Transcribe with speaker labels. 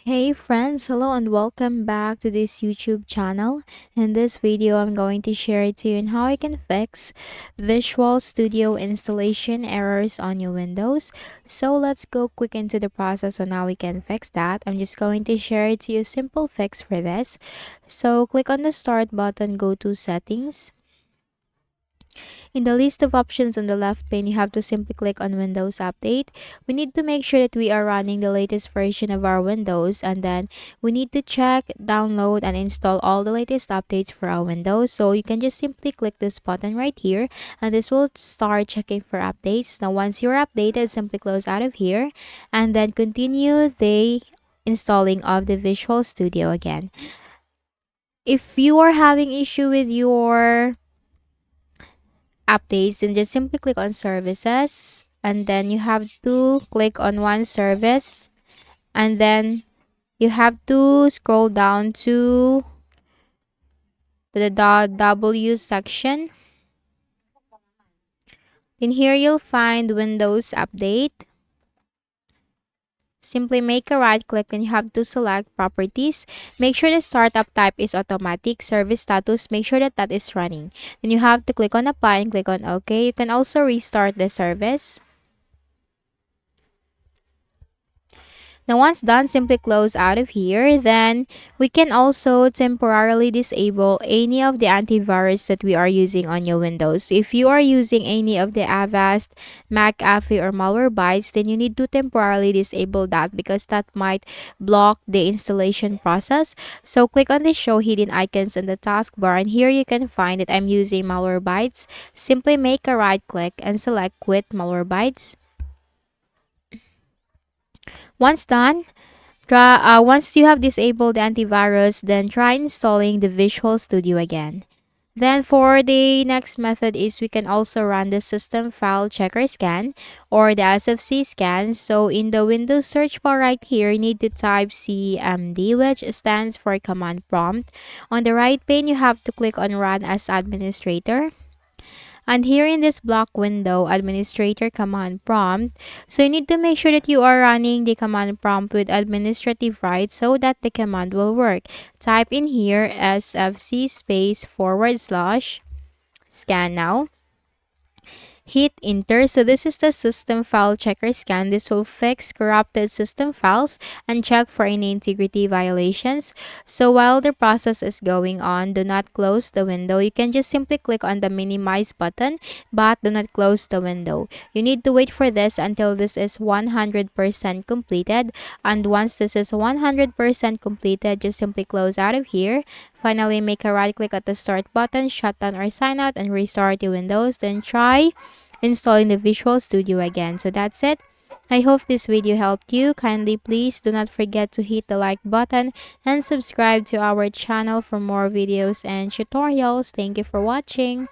Speaker 1: Hey friends, hello and welcome back to this YouTube channel. In this video, I'm going to share it to you on how you can fix Visual Studio installation errors on your Windows. So let's go quick into the process on how we can fix that. I'm just going to share it to you a simple fix for this. So click on the start button, go to settings. In the list of options on the left pane, you have to simply click on Windows Update. We need to make sure that we are running the latest version of our Windows, and then we need to check, download, and install all the latest updates for our Windows. So you can just simply click this button right here, and this will start checking for updates. Now once you're updated, simply close out of here, and then continue the installing of the Visual Studio again. If you are having issue with your updates, then just simply click on services, and then you have to click on one service, and then you have to scroll down to the .w section. In here you'll find Windows Update. Simply make a right click and you have to select properties. Make sure the startup type is automatic. Service status, make sure that is running. Then you have to click on apply and click on OK. You can also restart the service. Now once done, simply close out of here. Then we can also temporarily disable any of the antivirus that we are using on your Windows. So if you are using any of the Avast, McAfee, or Malwarebytes, then you need to temporarily disable that because that might block the installation process. So click on the show hidden icons in the taskbar, and here you can find that I'm using Malwarebytes. Simply make a right click and select quit Malwarebytes. Once done, once you have disabled the antivirus, then try installing the Visual Studio again. Then for the next method is we can also run the system file checker scan or the SFC scan. So in the Windows search bar right here, you need to type CMD, which stands for command prompt. On the right pane, you have to click on run as administrator. And here in this block window, administrator command prompt, so you need to make sure that you are running the command prompt with administrative rights so that the command will work. Type in here sfc space / scan now. Hit enter. So this is the system file checker scan. This will fix corrupted system files and check for any integrity violations. So while the process is going on, do not close the window. You can just simply click on the minimize button, but do not close the window. You need to wait for this until this is 100% completed. And once this is 100% completed, just simply close out of here. Finally, make a right click at the start button, shut down or sign out, and restart your Windows. Then try installing the Visual Studio again. So that's it. I hope this video helped you. Kindly please do not forget to hit the like button and subscribe to our channel for more videos and tutorials. Thank you for watching.